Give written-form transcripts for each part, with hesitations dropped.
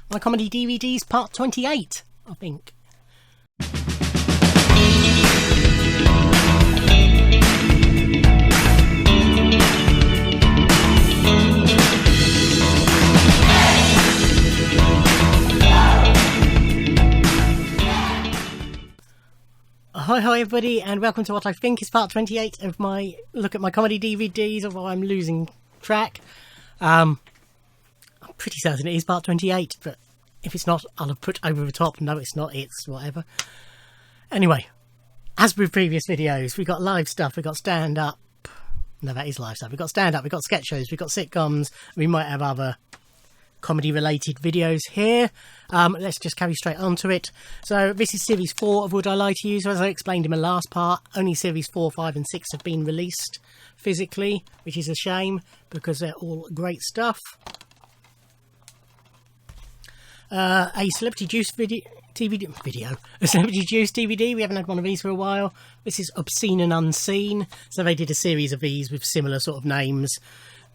My comedy DVDs part 28, I think. Hi everybody, and welcome to what I think is part 28 of my look at my comedy DVDs, although I'm losing track. I'm pretty certain it is part 28, but if it's not, I'll have put over the top, no it's not, it's whatever. Anyway, as with previous videos, we got live stuff, we got stand-up, no that is live stuff, we got stand-up, we got sketch shows, we got sitcoms, we might have other comedy related videos here. Let's just carry straight on to it. So this is series 4 of Would I Lie to You. So as I explained in my last part, only series 4, 5 and 6 have been released physically, which is a shame because they're all great stuff. A Celebrity Juice video, a Celebrity Juice DVD. We haven't had one of these for a while. This is Obscene and Unseen. So they did a series of these with similar sort of names,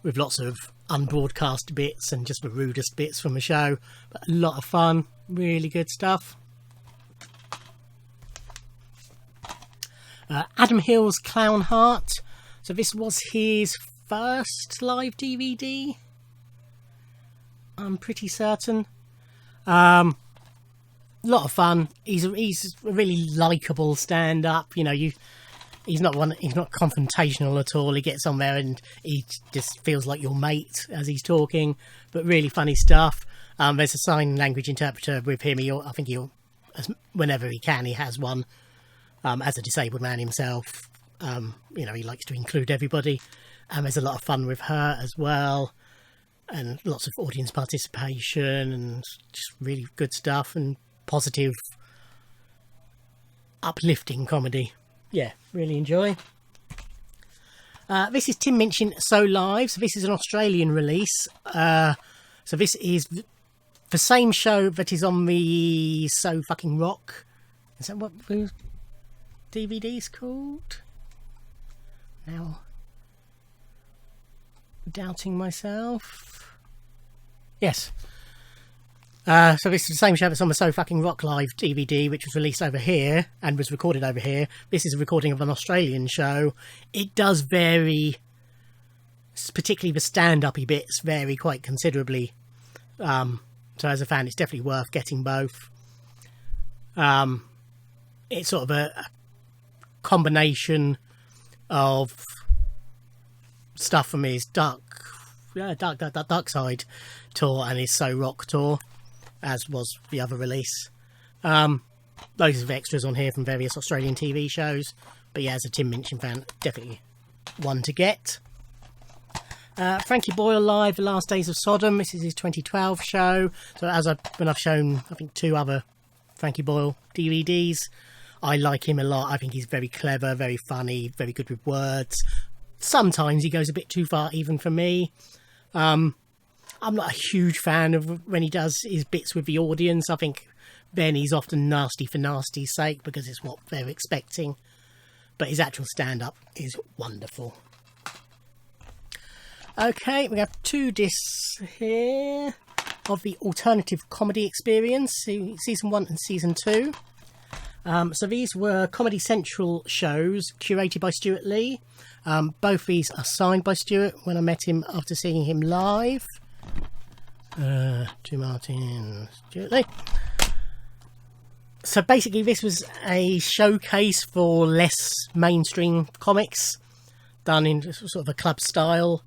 with lots of unbroadcast bits and just the rudest bits from the show, but a lot of fun, really good stuff. Adam Hill's Clown Heart. So this was his first live DVD, I'm pretty certain. Lot of fun. He's a really likeable stand-up. You know, he's not confrontational at all. He gets on there and he just feels like your mate as he's talking, but really funny stuff. There's a sign language interpreter with him. I think whenever he can, he has one. As a disabled man himself, you know, he likes to include everybody. There's a lot of fun with her as well, and lots of audience participation and just really good stuff and positive, uplifting comedy. Yeah, really enjoy. This is Tim Minchin So Live. So this is an Australian release. So this is the same show that is on the So Fucking Rock. Is that what the DVD's called? Now, doubting myself. Yes. So this is the same show that's on the So Fucking Rock Live DVD, which was released over here and was recorded over here. This is a recording of an Australian show. It does vary, particularly the stand-up-y bits vary quite considerably. So as a fan, it's definitely worth getting both. It's sort of a combination of stuff from his Dark Side tour and his So Rock tour, as was the other release. Loads of extras on here from various Australian TV shows, but yeah, as a Tim Minchin fan, definitely one to get. Frankie Boyle Live, The Last Days of Sodom. This is his 2012 show. So when I've shown, I think, 2 other Frankie Boyle DVDs, I like him a lot. I think he's very clever, very funny, very good with words. Sometimes he goes a bit too far even for me. I'm not a huge fan of when he does his bits with the audience. I think then he's often nasty for nasty's sake because it's what they're expecting. But his actual stand-up is wonderful. Okay, we have 2 discs here of the Alternative Comedy Experience, Season 1 and Season 2. So these were Comedy Central shows curated by Stuart Lee. Both these are signed by Stuart when I met him after seeing him live. To Martin, Stuart Lee. So basically this was a showcase for less mainstream comics done in sort of a club style.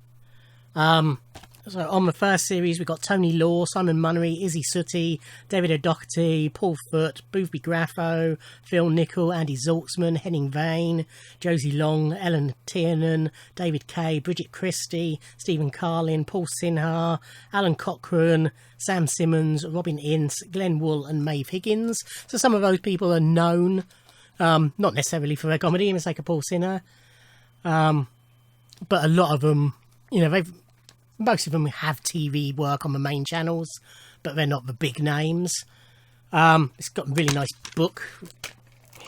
So on the first series, we've got Tony Law, Simon Munnery, Izzy Sooty, David O'Doherty, Paul Foote, Boothby Graffo, Phil Nicol, Andy Zaltzman, Henning Vane, Josie Long, Ellen Tiernan, David Kay, Bridget Christie, Stephen Carlin, Paul Sinha, Alan Cochrane, Sam Simmons, Robin Ince, Glenn Wool and Maeve Higgins. So some of those people are known, not necessarily for their comedy, in the sake of Paul Sinha, but a lot of them, you know, most of them have TV work on the main channels, but they're not the big names. It's got a really nice book,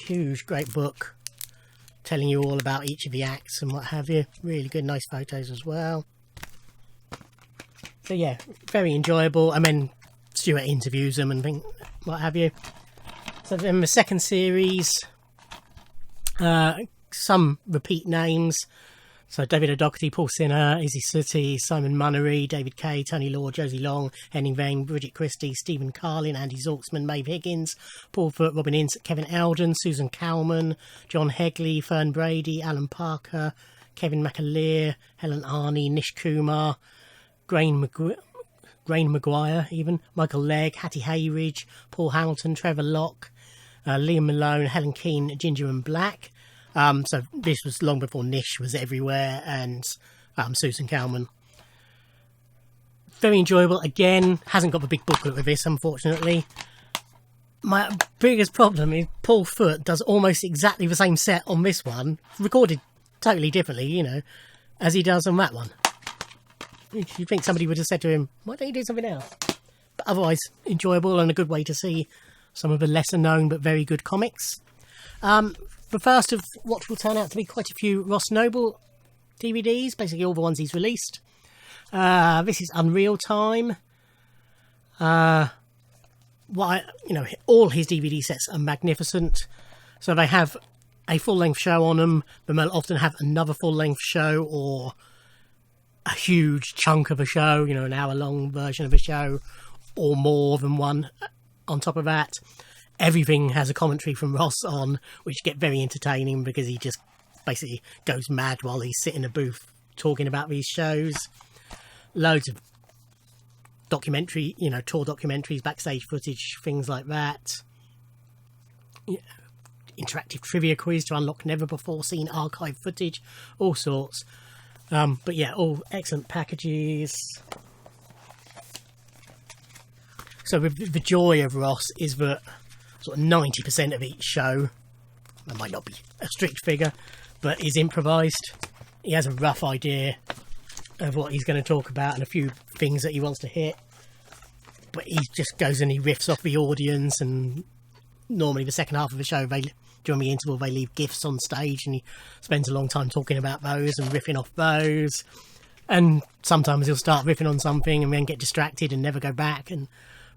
huge, great book, telling you all about each of the acts and what have you. Really good, nice photos as well. So yeah, very enjoyable. And then Stewart interviews them and what have you. So then the second series, some repeat names. So David O'Doherty, Paul Sinner, Izzy Sooty, Simon Munnery, David Kay, Tony Law, Josie Long, Henning Vane, Bridget Christie, Stephen Carlin, Andy Zaltzman, Maeve Higgins, Paul Foot, Robin Ince, Kevin Eldon, Susan Cowman, John Hegley, Fern Brady, Alan Parker, Kevin McAleer, Helen Arney, Nish Kumar, Grain Maguire, even Michael Legg, Hattie Hayridge, Paul Hamilton, Trevor Locke, Liam Malone, Helen Keane, Ginger and Black. So this was long before Nish was everywhere, and Susan Cowman. Very enjoyable. Again, hasn't got the big booklet with this, unfortunately. My biggest problem is Paul Foot does almost exactly the same set on this one, recorded totally differently, you know, as he does on that one. You think somebody would have said to him, why don't you do something else? But otherwise, enjoyable and a good way to see some of the lesser known but very good comics. The first of what will turn out to be quite a few Ross Noble DVDs, basically all the ones he's released. This is Unreal Time. All his DVD sets are magnificent. So they have a full-length show on them, but they'll often have another full-length show or a huge chunk of a show, you know, an hour-long version of a show, or more than one on top of that. Everything has a commentary from Ross on, which get very entertaining because he just basically goes mad while he's sitting in a booth talking about these shows. Loads of documentary, you know, tour documentaries, backstage footage, things like that. Yeah. Interactive trivia quiz to unlock never before seen archive footage, all sorts. But yeah, all excellent packages. So the joy of Ross is that sort of 90% of each show, that might not be a strict figure, but is improvised. He has a rough idea of what he's going to talk about and a few things that he wants to hit, but he just goes and he riffs off the audience. And normally the second half of the show, during the interval, they leave GIFs on stage, and he spends a long time talking about those and riffing off those. And sometimes he'll start riffing on something and then get distracted and never go back, and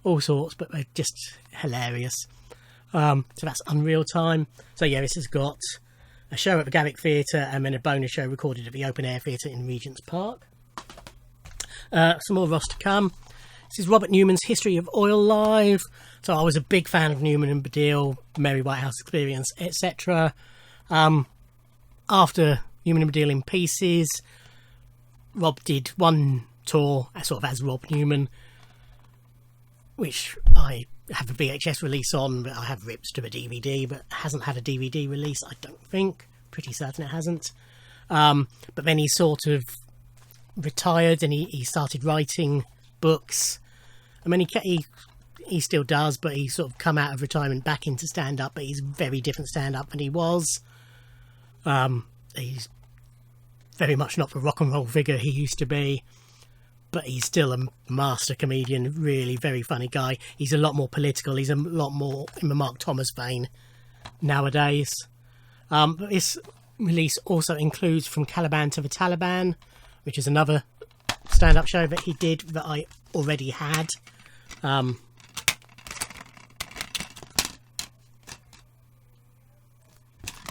all sorts, but they're just hilarious. So that's Unreal Time. So yeah, this has got a show at the Garrick Theatre and then a bonus show recorded at the Open Air Theatre in Regent's Park. Some more Ross to come. This is Robert Newman's History of Oil Live. So I was a big fan of Newman and Baddiel, Mary Whitehouse Experience, etc. After Newman and Baddiel in Pieces, Rob did one tour sort of as Rob Newman, which I have a VHS release on, but I have rips to a DVD, but hasn't had a DVD release, I don't think. Pretty certain it hasn't. But then he sort of retired and he started writing books. I mean, he still does, but he's sort of come out of retirement back into stand-up, but he's very different stand-up than he was. He's very much not the rock and roll figure he used to be, but he's still a master comedian, really very funny guy. He's a lot more political. He's a lot more in the Mark Thomas vein nowadays. But this release also includes From Caliban to the Taliban, which is another stand-up show that he did that I already had.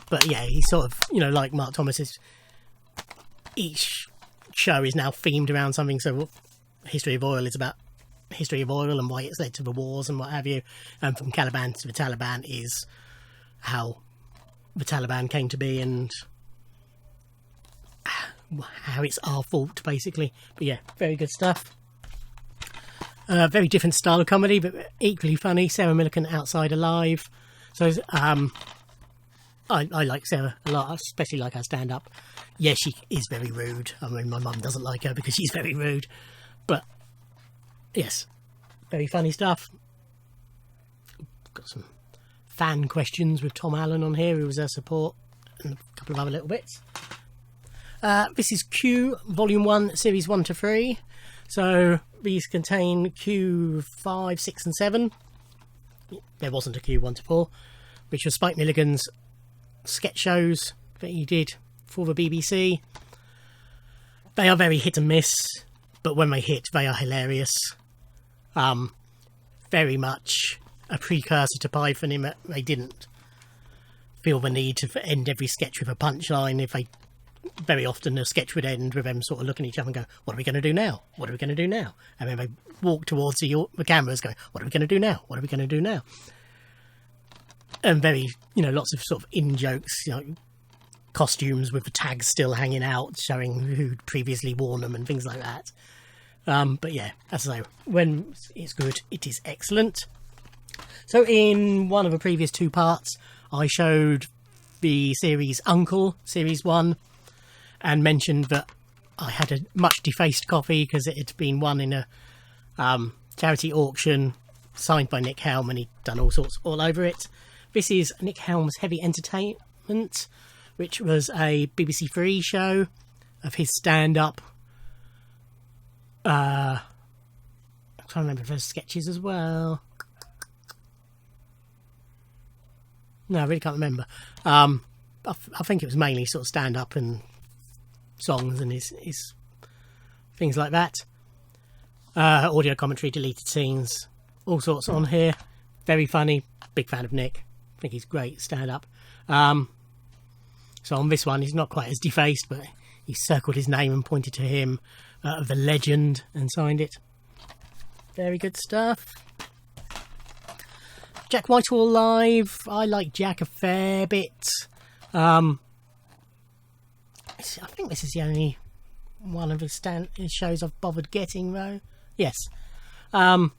But yeah, he's sort of, you know, like Mark Thomas's, each show is now themed around something. So History of Oil is about history of oil and why it's led to the wars and what have you. And From Caliban to the Taliban is how the Taliban came to be and how it's our fault, basically. But yeah, very good stuff. Very different style of comedy, but equally funny. Sarah Millican, Outside Alive. So I like Sarah a lot, especially like her stand-up. Yeah, she is very rude. I mean, my mum doesn't like her because she's very rude. But, yes, very funny stuff. Got some fan questions with Tom Allen on here, who was her support, and a couple of other little bits. This is Q, Volume 1, Series 1 to 3. So, these contain Q 5, 6 and 7. There wasn't a Q 1 to 4, which was Spike Milligan's sketch shows that he did for the BBC. They are very hit and miss, but when they hit, they are hilarious. very much a precursor to Python in that they didn't feel the need to end every sketch with a punchline. If they very often a sketch would end with them sort of looking at each other and go, what are we going to do now? What are we going to do now? And then they walk towards the cameras going, what are we going to do now? What are we going to do now? And very, lots of sort of in-jokes, costumes with the tags still hanging out, showing who'd previously worn them and things like that. But yeah, as I say, when it's good, it is excellent. So in one of the previous 2 parts, I showed the series Uncle, Series 1, and mentioned that I had a much defaced copy because it had been won in a charity auction signed by Nick Helm, and he'd done all sorts all over it. This is Nick Helm's Heavy Entertainment, which was a BBC Three show of his stand-up. I'm trying to remember those sketches as well. No, I really can't remember. I think it was mainly sort of stand-up and songs and his things like that. Audio commentary, deleted scenes, all sorts on here. Very funny. Big fan of Nick. I think he's great stand-up. So on this one, he's not quite as defaced, but he circled his name and pointed to him, the legend, and signed it. Very good stuff. Jack Whitehall live. I like Jack a fair bit. I think this is the only one of his shows I've bothered getting, though. Yes. Sort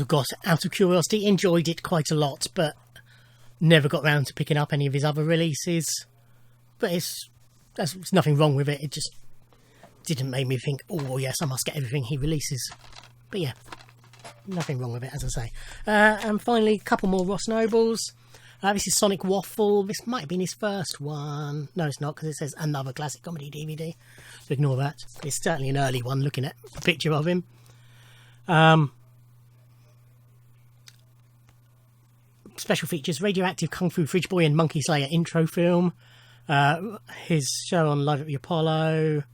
of got out of curiosity, enjoyed it quite a lot, but never got round to picking up any of his other releases. But there's nothing wrong with it. It just didn't make me think, oh yes, I must get everything he releases. But yeah, nothing wrong with it, as I say. And finally, a couple more Ross Nobles. This is Sonic Waffle. This might have been his first one. No, it's not, because it says another classic comedy DVD. So ignore that. It's certainly an early one, looking at the picture of him. Special features: Radioactive, Kung Fu Fridge Boy, and Monkey Slayer intro film. His show on Live at the Apollo.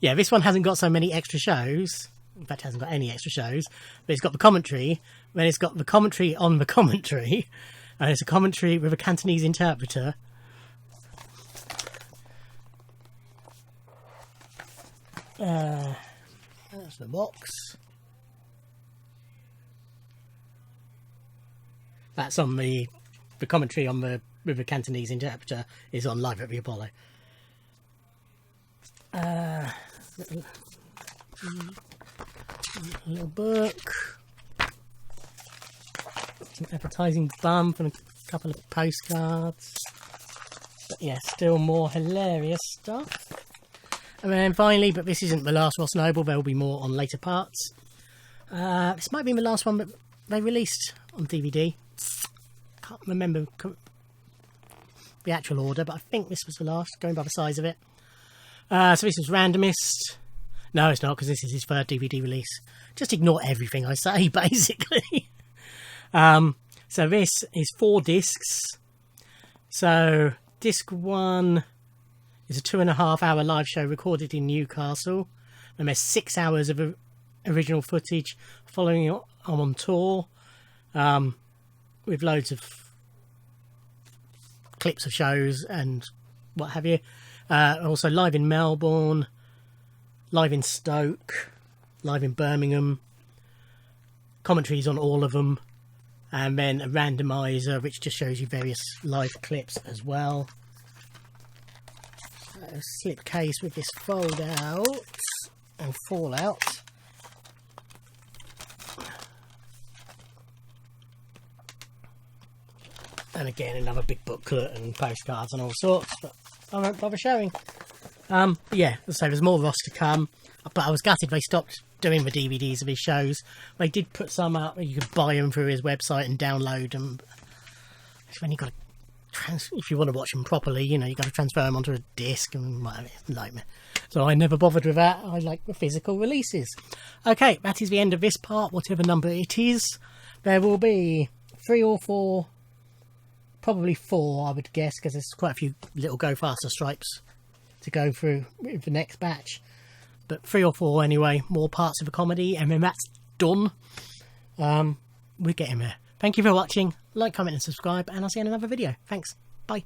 Yeah, this one hasn't got so many extra shows. In fact, it hasn't got any extra shows. But it's got the commentary. Then it's got the commentary on the commentary. And it's a commentary with a Cantonese interpreter. That's the box. That's on the commentary on the with the Cantonese interpreter is on Live at the Apollo. Little book, some advertising bump, and a couple of postcards. But yeah, still more hilarious stuff. And then finally, but this isn't the last Ross Noble, there will be more on later parts. This might be the last one that they released on DVD. Can't remember the actual order, but I think this was the last, going by the size of it. So this was Randomist. No, it's not, because this is his third DVD release. Just ignore everything I say, basically. So this is 4 discs. So disc 1 is a 2.5-hour live show recorded in Newcastle. And there's 6 hours of original footage following on tour, with loads of clips of shows and what have you. Also live in Melbourne, live in Stoke, live in Birmingham, commentaries on all of them, and then a randomizer which just shows you various live clips as well. A slip case with this fold out and fall out. And again, another big booklet and postcards and all sorts, but I won't bother showing. Yeah, as I say, there's more Ross to come, but I was gutted they stopped doing the DVDs of his shows. They did put some up, you could buy them through his website and download them. It's when you got to if you want to watch them properly, you got to transfer them onto a disc and whatever. It's a nightmare. So I never bothered with that. I like the physical releases. Okay, that is the end of this part, whatever number it is. There will be 3 or 4, probably 4, I would guess, because there's quite a few little Go Faster stripes to go through with the next batch. but 3 or 4 anyway, more parts of a comedy, and then that's done. We're getting there. Thank you for watching. Like, comment and subscribe, and I'll see you in another video. Thanks. Bye.